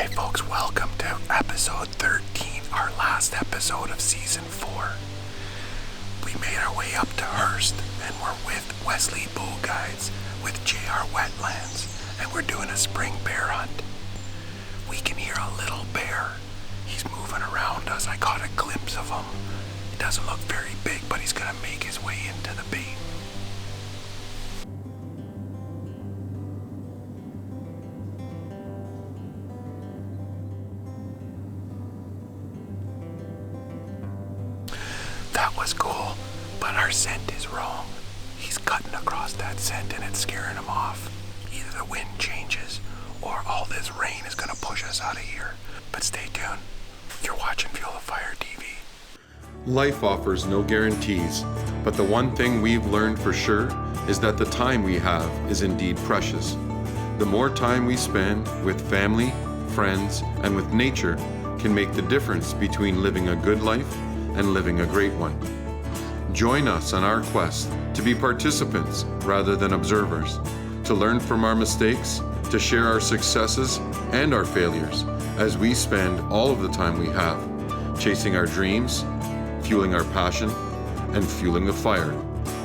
Hey folks, welcome to episode 13, our last episode of season 4. We made our way up to Hearst and we're with Wesley Bow Guides with JR Wetlands, and we're doing a spring bear hunt. We can hear a little bear. He's moving around us. I caught a glimpse of him. He doesn't look very big, but he's gonna make his way into the bait. That was cool, but our scent is wrong. He's cutting across that scent and it's scaring him off. Either the wind changes or all this rain is gonna push us out of here. But stay tuned. You're watching Fuel the Fire TV. Life offers no guarantees, but the one thing we've learned for sure is that the time we have is indeed precious. The more time we spend with family, friends, and with nature can make the difference between living a good life and living a great one. Join us on our quest to be participants rather than observers, to learn from our mistakes, to share our successes and our failures as we spend all of the time we have chasing our dreams, fueling our passion, and fueling the fire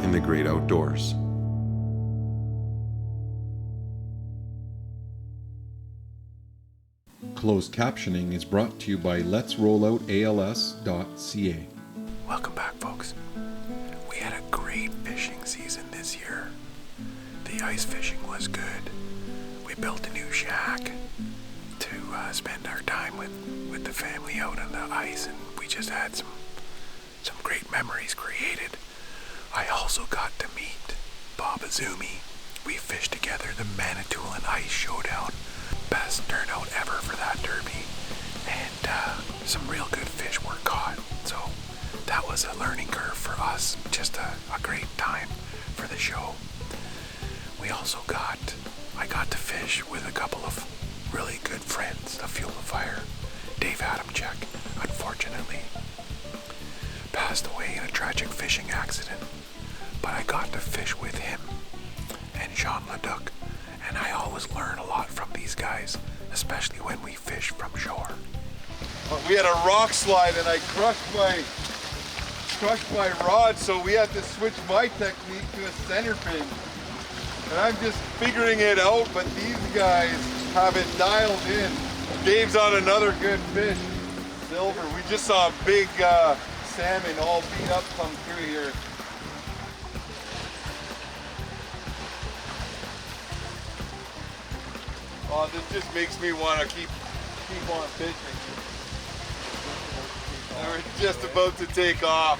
in the great outdoors. Closed captioning is brought to you by letsrolloutals.ca. Welcome back, folks. We had a great fishing season this year. The ice fishing was good. We built a new shack to spend our time with the family out on the ice, and we just had some great memories created. I also got to meet Bob Izumi. We fished together the Manitoulin Ice Showdown. Best turnout ever for that derby, and some real good fish were caught, so that was a learning curve for us. Just a great time for the show. I got to fish with a couple of really good friends of Fuel the Fire. Dave Adamchek, unfortunately, passed away in a tragic fishing accident, but I got to fish with him and Jean Leduc. And I always learn a lot from these guys, especially when we fish from shore. We had a rock slide and I crushed my rod, so we had to switch my technique to a center pin. And I'm just figuring it out, but these guys have it dialed in. Dave's on another good fish, silver. We just saw a big salmon all beat up come through here. Oh, this just makes me want to keep on fishing. We're just about to take off.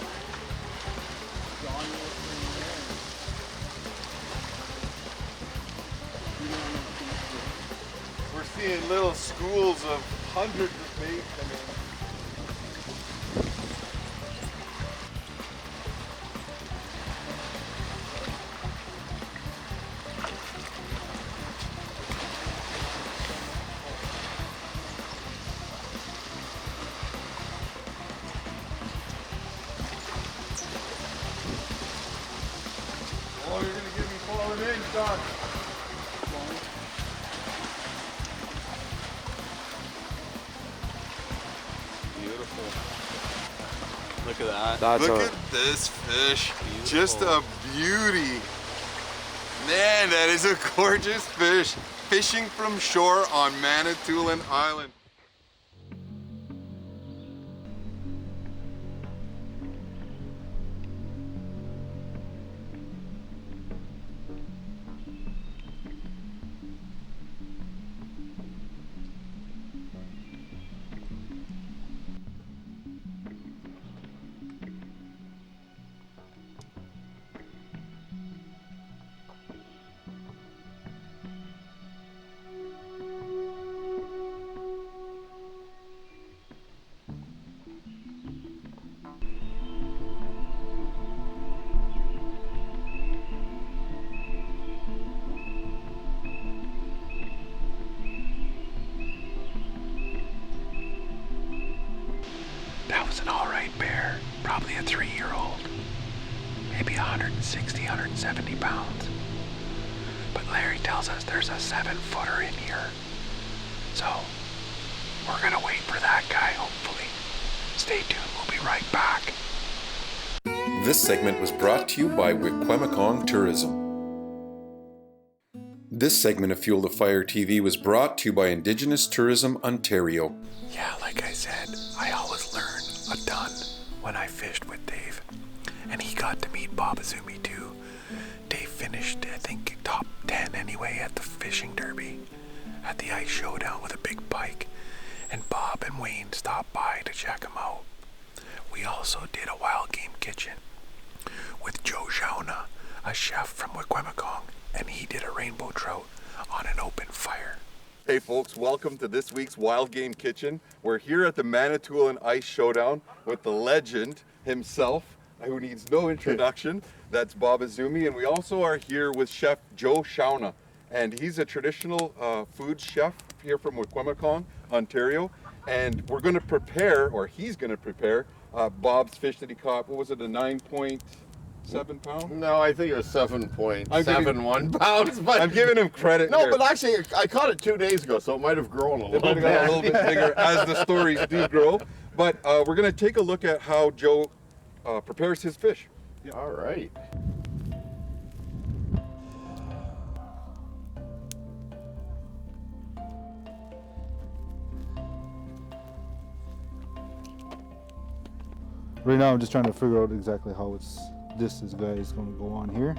We're seeing little schools of hundreds of bait come in. Oh, you're going to get me falling in, John. Beautiful. Look at that. Look at this fish. Beautiful. Just a beauty. Man, that is a gorgeous fish. Fishing from shore on Manitoulin Island. That was an alright bear, probably a 3-year-old, maybe 160, 170 pounds. But Larry tells us there's a 7-footer in here. So This segment was brought to you by Wikwemikong Tourism. This segment of Fuel the Fire TV was brought to you by Indigenous Tourism Ontario. Yeah, like I said, I always learn a ton when I fished with Dave. And he got to meet Bob Izumi too. Dave finished, I think, top 10 anyway at the fishing derby at the ice showdown with a big pike. And Bob and Wayne stopped by to check him out. We also did a wild game kitchen with Chef Shawana, a chef from Wikwemikong, and he did a rainbow trout on an open fire. Hey folks, welcome to this week's Wild Game Kitchen. We're here at the Manitoulin Ice Showdown with the legend himself, who needs no introduction. That's Bob Izumi, and we also are here with Chef Joe Shawana, and he's a traditional food chef here from Wikwemikong, Ontario, and we're going to prepare, or he's going to prepare, Bob's fish that he caught. What was it, a 9.7 pound? No, I think it was 7.71 pounds. But I'm giving him credit. no, here. but actually, I caught it 2 days ago, so it might have grown a It little might have got a bit. little bit bigger as the stories do grow. But we're going to take a look at how Joe prepares his fish. All right. Right now I'm just trying to figure out exactly how this guy is going to go on here.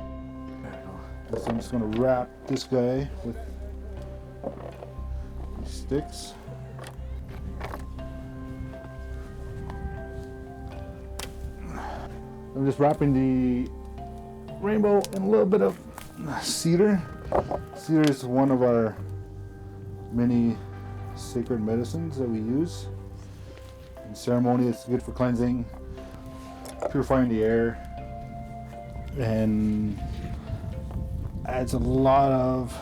So I'm just going to wrap this guy with these sticks. I'm just wrapping the rainbow in a little bit of cedar. Cedar is one of our many sacred medicines that we use. In ceremony, it's good for cleansing, purifying the air, and adds a lot of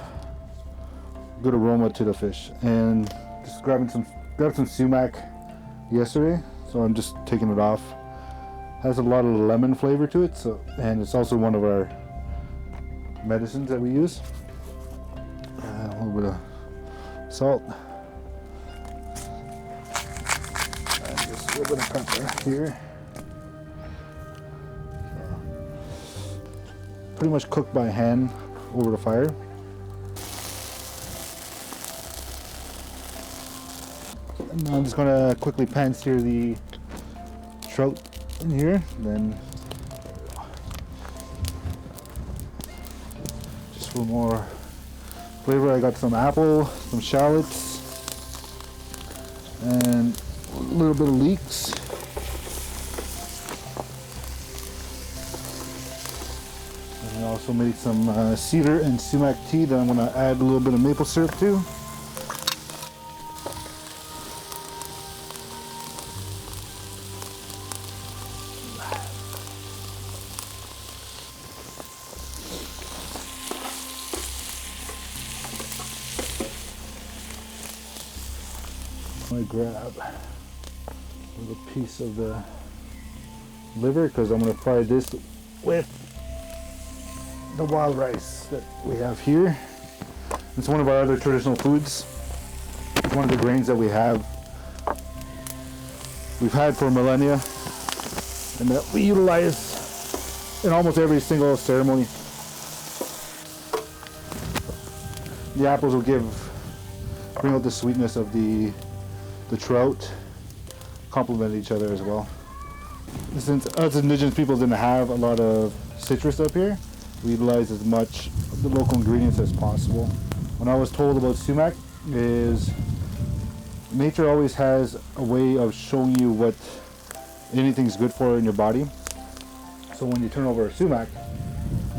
good aroma to the fish. And just grabbed some sumac yesterday, so I'm just taking it off. Has a lot of lemon flavor to it, and it's also one of our medicines that we use. A little bit of salt. And just a little bit of pepper here. Pretty much cooked by hand over the fire. And now I'm just going to quickly pan sear the trout in here, then just for more flavor I got some apple, some shallots, and a little bit of leeks. And I also made some cedar and sumac tea that I'm going to add a little bit of maple syrup to. I'm going to grab a little piece of the liver because I'm going to fry this with the wild rice that we have here. It's one of our other traditional foods. It's one of the grains that we've had for millennia and that we utilize in almost every single ceremony. The apples will bring out the sweetness of the trout, complement each other as well. Since us indigenous people didn't have a lot of citrus up here, we utilize as much of the local ingredients as possible. When I was told about sumac is nature always has a way of showing you what anything's good for in your body. So when you turn over a sumac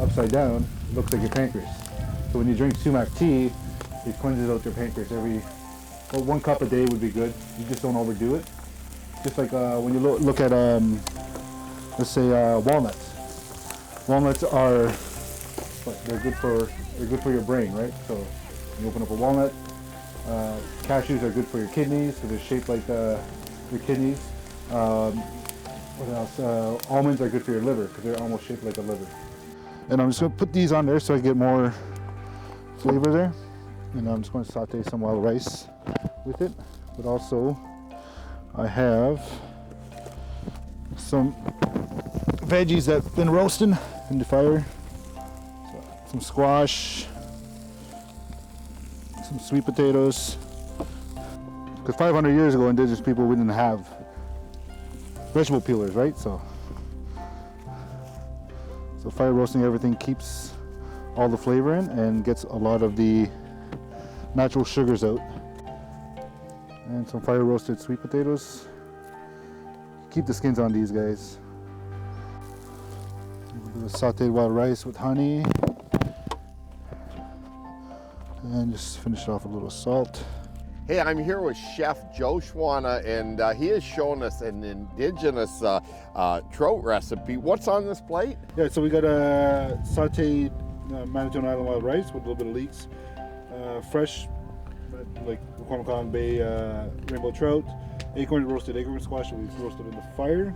upside down, it looks like your pancreas. So when you drink sumac tea, it cleanses out your pancreas well, 1 cup a day would be good. You just don't overdo it. Just like when you look at, let's say walnuts. Walnuts are, they're good for your brain, right? So you open up a walnut. Cashews are good for your kidneys, so they're shaped like your kidneys. What else? Almonds are good for your liver because they're almost shaped like a liver. And I'm just going to put these on there so I get more flavor there. And I'm just going to saute some wild rice with it. But also, I have some veggies that have been roasting in the fire. So, some squash, some sweet potatoes. Because 500 years ago, indigenous people, we didn't have vegetable peelers, right? So fire roasting everything keeps all the flavor in and gets a lot of the natural sugars out. And some fire roasted sweet potatoes. Keep the skins on these guys. A bit of sauteed wild rice with honey. And just finish it off with a little salt. Hey, I'm here with Chef Joe Shawana, and he has shown us an indigenous trout recipe. What's on this plate? Yeah, so we got a sauteed Manitoulin Island wild rice with a little bit of leeks, fresh, like Wacomican Bay rainbow trout, roasted acorn squash that we roasted in the fire,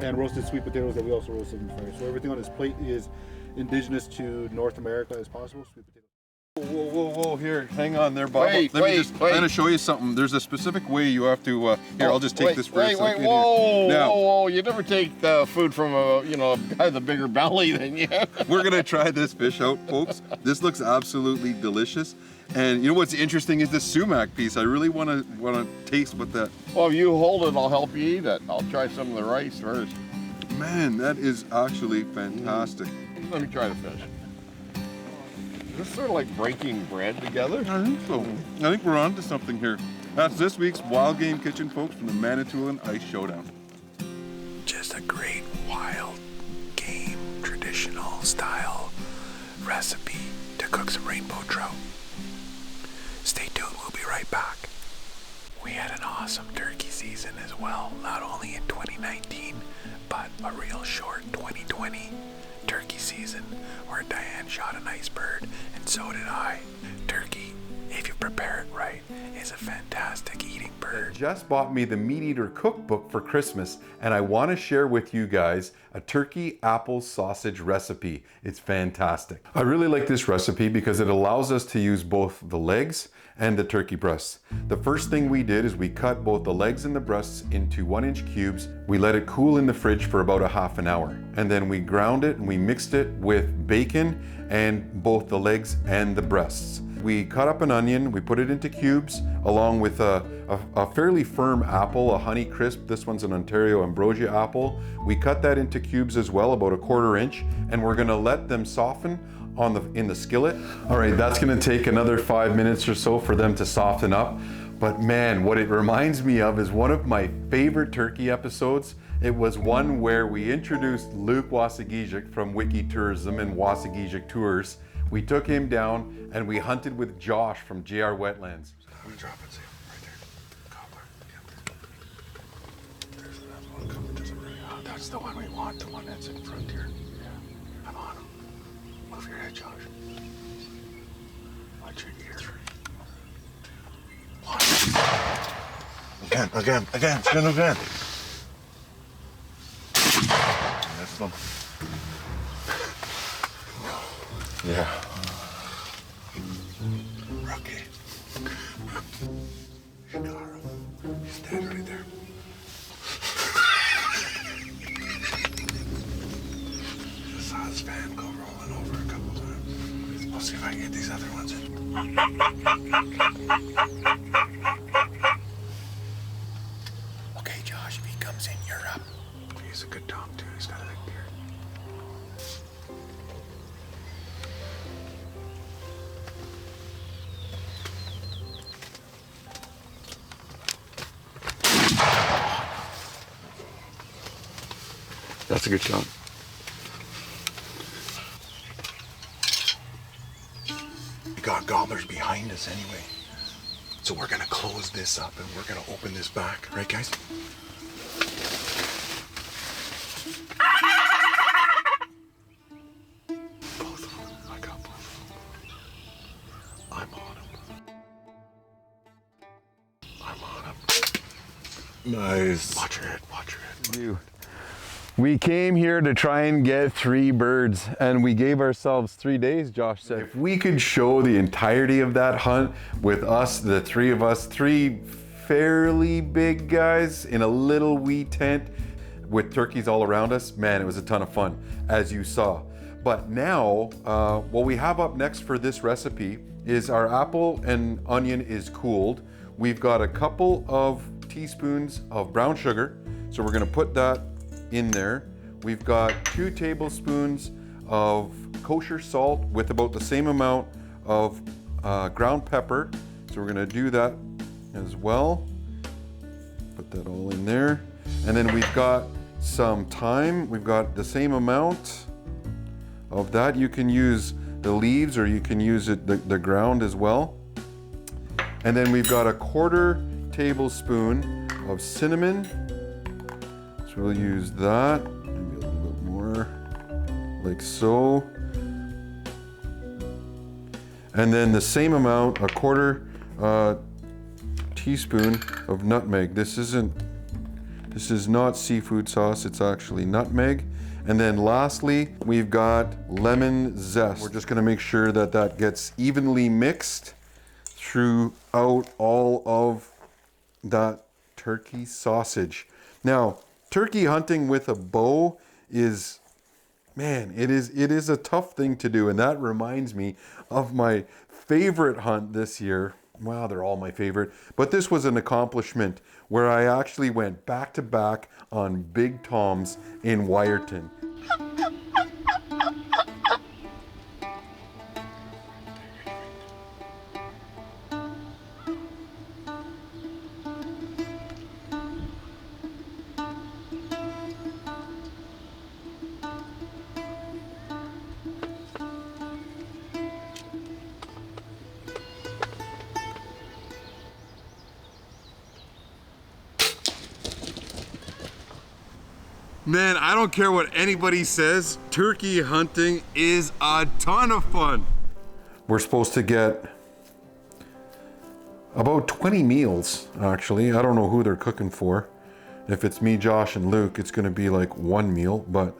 and roasted sweet potatoes that we also roasted in the fire. So everything on this plate is indigenous to North America as possible. Sweet potatoes. Whoa, here, hang on there, Bob. Wait, Let me just kind of show you something. There's a specific way you have to, here, I'll just take this for a second. Whoa, you never take the food from a guy with a bigger belly than you. We're gonna try this fish out, folks. This looks absolutely delicious. And you know what's interesting is the sumac piece. I really wanna taste what that. Well, if you hold it, I'll help you eat it. I'll try some of the rice first. Man, that is actually fantastic. Let me try the fish. Is this sort of like breaking bread together? I think so. I think we're on to something here. That's this week's Wild Game Kitchen, folks, from the Manitoulin Ice Showdown. Just a great wild game, traditional style recipe to cook some rainbow trout. Stay tuned, we'll be right back. We had an awesome turkey season as well, not only in 2019, but a real short 2020 turkey season where Diane shot a nice bird and so did I. Turkey, if you prepare it right, is a fantastic eating bird. Jess bought me the Meat Eater cookbook for Christmas, and I want to share with you guys a turkey apple sausage recipe. It's fantastic. I really like this recipe because it allows us to use both the legs and the turkey breasts. The first thing we did is we cut both the legs and the breasts into 1-inch cubes. We let it cool in the fridge for about a half an hour. And then we ground it and we mixed it with bacon and both the legs and the breasts. We cut up an onion, we put it into cubes along with a fairly firm apple, a Honey Crisp. This one's an Ontario Ambrosia apple. We cut that into cubes as well, about a 1/4 inch, and we're gonna let them soften in the skillet. All right, that's gonna take another 5 minutes or so for them to soften up. But man, what it reminds me of is one of my favorite turkey episodes. It was one where we introduced Luke Wasagijic from Wiki Tourism and Wasagijic Tours. We took him down and we hunted with Josh from JR Wetlands. I'm gonna drop it, see, right there. Cobbler. Yep. There's another one coming to the right. Oh, that's the one we want, the one that's in front here. Yeah, I'm on him. Move your head, Josh. Watch your ear. 3, 2, 1. Again, spin again. That's them. Yeah. Rookie. You got him. He's dead right there. Just saw his fan go rolling over a couple times. We'll see if I can get these other ones in. Okay, Josh, if he comes in, you're up. He's a good dog, too. He's got a big beard. That's a good shot. We got gobblers behind us anyway. So we're gonna close this up and we're gonna open this back. Right, guys? Both of them. I got both of them. I'm on them. Nice. Watch your head. We came here to try and get 3 birds, and we gave ourselves 3 days, Josh said. If we could show the entirety of that hunt with us, the 3 of us, 3 fairly big guys in a little wee tent, with turkeys all around us, man, it was a ton of fun, as you saw. But now, what we have up next for this recipe is our apple and onion is cooled. We've got a couple of teaspoons of brown sugar, so we're gonna put that in there. We've got 2 tablespoons of kosher salt with about the same amount of ground pepper. So we're gonna do that as well. Put that all in there. And then we've got some thyme. We've got the same amount of that. You can use the leaves or you can use it the ground as well. And then we've got a 1/4 tablespoon of cinnamon. So we'll use that, maybe a little bit more, like so. And then the same amount, a 1/4 teaspoon of nutmeg. This is not seafood sauce, it's actually nutmeg. And then lastly, we've got lemon zest. We're just gonna make sure that that gets evenly mixed throughout all of that turkey sausage. Now, turkey hunting with a bow is, man, it is a tough thing to do. And that reminds me of my favorite hunt this year. Wow, they're all my favorite. But this was an accomplishment where I actually went back to back on big toms in Wyerton. Man, I don't care what anybody says, turkey hunting is a ton of fun. We're supposed to get about 20 meals, actually. I don't know who they're cooking for. If it's me, Josh, and Luke, it's gonna be like 1 meal, but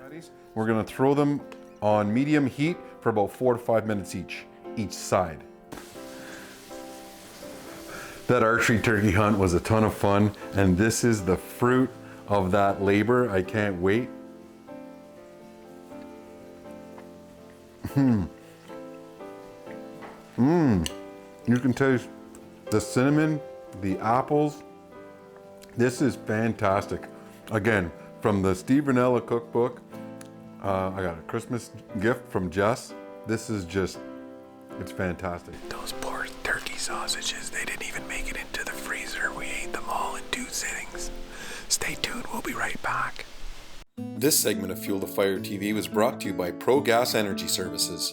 we're gonna throw them on medium heat for about 4 to 5 minutes each side. That archery turkey hunt was a ton of fun, and this is the fruit of that labor. I can't wait. You can taste the cinnamon, the apples. This is fantastic. Again, from the Steve Rinella cookbook. I got a Christmas gift from Jess. This is just, it's fantastic. Those poor turkey sausages, they didn't even make it into the freezer. We ate them all in 2 sittings. Stay tuned, we'll be right back. This segment of Fuel the Fire TV was brought to you by Pro Gas Energy Services.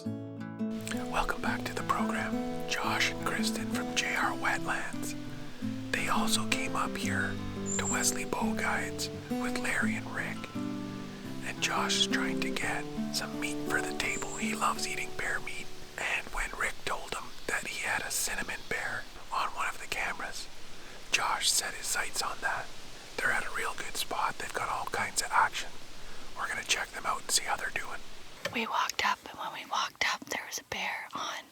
Welcome back to the program. Josh and Kristen from JR Wetlands. They also came up here to Wesley Bow Guides with Larry and Rick. And Josh is trying to get some meat for the table. He loves eating bear meat. And when Rick told him that he had a cinnamon bear on one of the cameras, Josh set his sights on that. They're at a real good spot. They've got all kinds of action. We're gonna check them out and see how they're doing. We walked up, and when we walked up, there was a bear on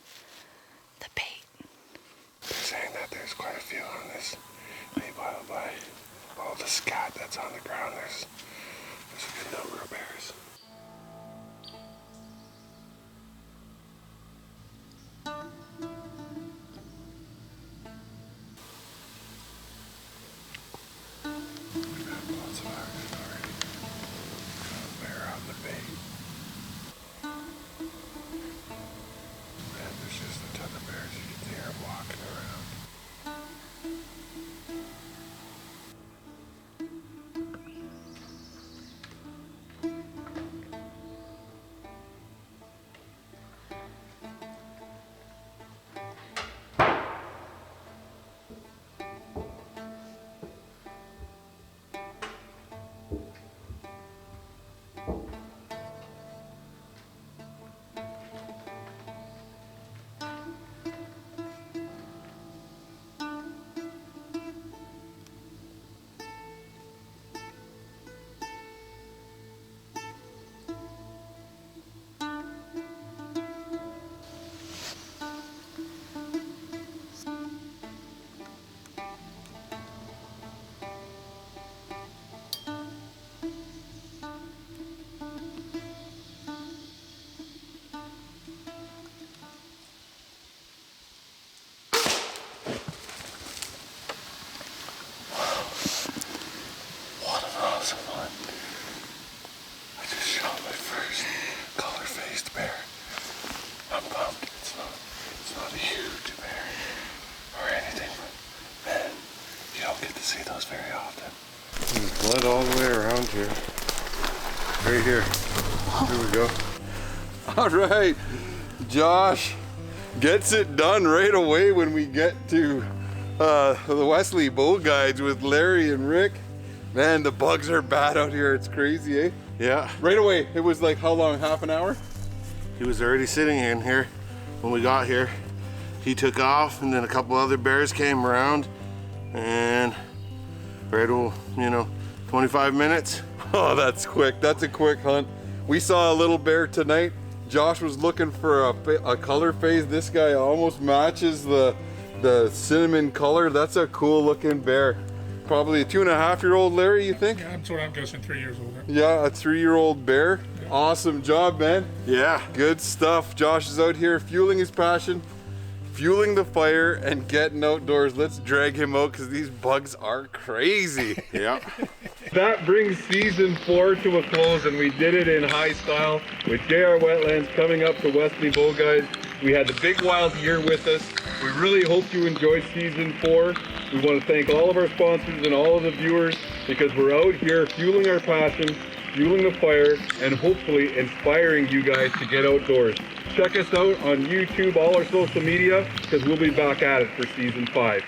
the bait. They're saying that there's quite a few on this. Maybe by all the scat that's on the ground, there's a good number of bears. Lots of action already. Got a bear on the bait. And there's just a ton of bears. You can hear them walking around. don't get to see those very often. There's blood all the way around here. Right here. Here we go. All right, Josh gets it done right away when we get to the Wesley Bow Guides with Larry and Rick. Man, the bugs are bad out here. It's crazy, eh? Yeah. Right away. It was like how long? Half an hour? He was already sitting in here when we got here. He took off, and then a couple other bears came around, and right, you know, 25 minutes. Oh, that's quick. That's a quick hunt. We saw a little bear tonight. Josh was looking for a color phase. This guy almost matches the cinnamon color. That's a cool looking bear. Probably a 2.5-year-old, Larry, you think? Yeah, that's what I'm guessing, 3 years old. Yeah, a 3-year-old bear. Yeah. Awesome job, man. Yeah. Good stuff. Josh is out here fueling his passion, fueling the fire, and getting outdoors. Let's drag him out because these bugs are crazy. Yeah. That brings season 4 to a close, and we did it in high style with JR Wetlands coming up to Wesley Bow Guides. We had the Big Wild year with us. We really hope you enjoyed season 4. We want to thank all of our sponsors and all of the viewers because we're out here fueling our passion, fueling the fire, and hopefully inspiring you guys to get outdoors. Check us out on YouTube, all our social media, because we'll be back at it for season 5.